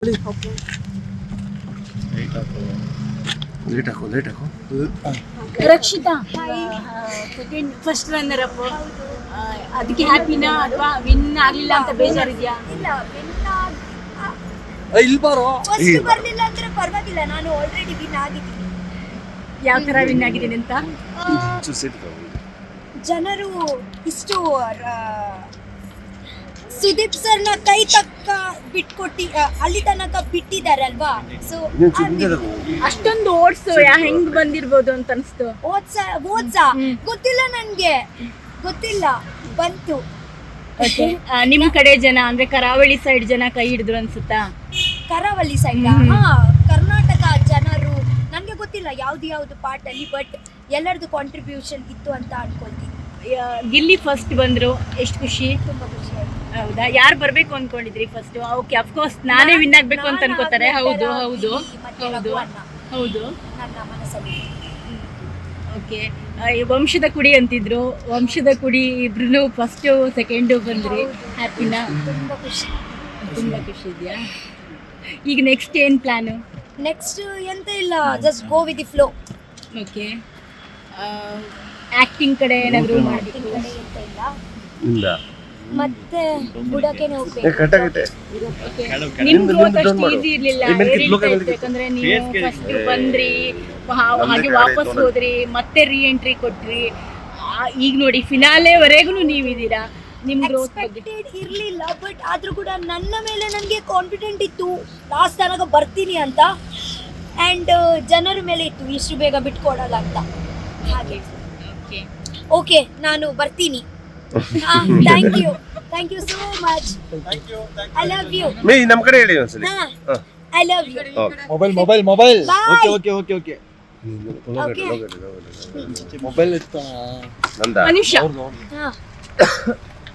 Late ಹಾಕು. Rakshita second first runner up, ಅದಕ್ಕೆ ಹ್ಯಾಪಿನಾ ಅಥವಾ ವಿನ್ ಆಗ್ಲಿಲ್ಲ ಅಂತ ಬೇಜಾರಿದ್ಯಾ? ಇಲ್ಲ, ಇಲ್ಲಿ ಬಾರೋ. ಫಸ್ಟ್ ಬರ್ಲಿಲ್ಲ ಅಂದ್ರೆ ಪರವಾಗಿಲ್ಲ, ನಾನು ಆಲ್ರೆಡಿ ವಿನ್ ಆಗಿದ್ದೀನಿ. ಯಾವ ತರ ವಿನ್ ಆಗಿದ್ದೀನಿ ಅಂತ? ಜನರು ಇಷ್ಟು ಸುದೀಪ್ ಸರ್ನ ಕೈ ತಕ್ಕ ಬಿಟ್ಕೊಟ್ಟಿ ಅಲ್ಲಿ ತನಕ ಬಿಟ್ಟಿದಾರಲ್ವಾ, ಸೊ ಅಷ್ಟೊಂದು ಓಡ್ಸು ಹೆಂಗ್ ಬಂದಿರ್ಬೋದು ಅಂತ ಅನ್ಸ್ತು. ಓದ್ಸಾ ಗೊತ್ತಿಲ್ಲ, ನನ್ಗೆ ಗೊತ್ತಿಲ್ಲ, ಬಂತು. ನಿಮ್ ಕಡೆ ಜನ ಅಂದ್ರೆ ಕರಾವಳಿ ಸೈಡ್ ಜನ ಕೈ ಹಿಡಿದ್ರು ಅನ್ಸುತ್ತಾ? ಕರಾವಳಿ ಸೈಡ್ ಕರ್ನಾಟಕ ಜನರು ನನ್ಗೆ ಗೊತ್ತಿಲ್ಲ ಯಾವ್ದು ಪಾರ್ಟ್ ಅಲ್ಲಿ, ಬಟ್ ಎಲ್ಲರದು ಕಾಂಟ್ರಿಬ್ಯೂಷನ್ ಇತ್ತು ಅಂತ ಅನ್ಕೊಳ್ತೀನಿ. ಗಿಲ್ಲಿ ಫಸ್ಟ್ ಬಂದ್ರು, ಎಷ್ಟು ಖುಷಿ. ತುಂಬಾ ಖುಷಿ ಆಯ್ತು. ಹೌದಾ? ಯಾರು ಬರ್ಬೇಕು ಅನ್ಕೊಂಡಿದ್ರಿ ಫಸ್ಟ್? ಓಕೆ, ಅಫ್ಕೋರ್ಸ್ ನಾನೇ ವಿನ್ ಆಗ್ಬೇಕು ಅಂತ ಅನ್ಕೋತಾರೆ. ಹೌದು ಹೌದು ಹೌದು ಹೌದು, ನನ್ನ ಮನಸ್ಸಲ್ಲಿ. ಓಕೆ. ವಂಶದ ಕುಡಿ ಅಂತಿದ್ರು, ವಂಶದ ಕುಡಿ ಇಬ್ರು ಫಸ್ಟ್ ಸೆಕೆಂಡು ಬಂದ್ರಿ. ಹ್ಯಾಪಿನಾ? ತುಂಬಾ ಖುಷಿ, ತುಂಬಾ ಖುಷಿ ಇದೆಯಾ? ಈಗ ನೆಕ್ಸ್ಟ್ ಏನ್ ಪ್ಲಾನು? ನೆಕ್ಸ್ಟ್ ಎಂತ ಇಲ್ಲ, just go with the flow. Okay. Acting ಕಡೆ ಏನಾದ್ರು ಮಾಡಿ? ಕಡೆ ಎಂತ ಇಲ್ಲ, ಇಲ್ಲ ಮತ್ತೆ ಬುಡಕೆನೆ ಹೋಗ್ಬೇಕು. ನಿಮ್ ಗ್ರೋತ್ ಅಷ್ಟು ಈಸಿ ಇರ್ಲಿಲ್ಲ, ಯಾಕಂದ್ರೆ ನೀವು ಫಸ್ಟ್ ಬಂದ್ರಿ, ಹಾಗೆ ವಾಪಸ್ ಹೋದ್ರಿ, ಮತ್ತೆ ರೀ ಎಂಟ್ರಿ ಕೊಟ್ರಿ. ಈಗ ನೋಡಿ ಫಿನಾಲೆವರೆಗೂ ನೀವಿದ್ದೀರಾ. ನಿಮ್ ಗ್ರೋತ್ ಎಕ್ಸ್ಪೆಕ್ಟೆಡ್ ಇರ್ಲಿಲ್ಲ, ಬಟ್ ಆದ್ರೂ ಕೂಡ ನನ್ನ ಮೇಲೆ ನನಗೆ ಕಾನ್ಫಿಡೆಂಟ್ ಇತ್ತು ಲಾಸ್ಟ್ ತನಕ ಬರ್ತೀನಿ ಅಂತ, ಅಂಡ್ ಜನರ ಮೇಲೆ ಇತ್ತು ಇಷ್ಟು ಬೇಗ ಬಿಟ್ಕೊಡಲ್ಲ ಅಂತ. ಹಾಗೆ ಓಕೆ, ನಾನು ಬರ್ತೀನಿ. Thank you so much. I love you. ಮೇ ನಮ್ಮ ಕಡೆ ಹೇಳಿ ಒಂದ್ಸಲಿ. I love you. Mobile Bye. Okay Okay. Mobile ಇತ್ತ ನಂದ ಮನುಷ್ಯ ಹಾ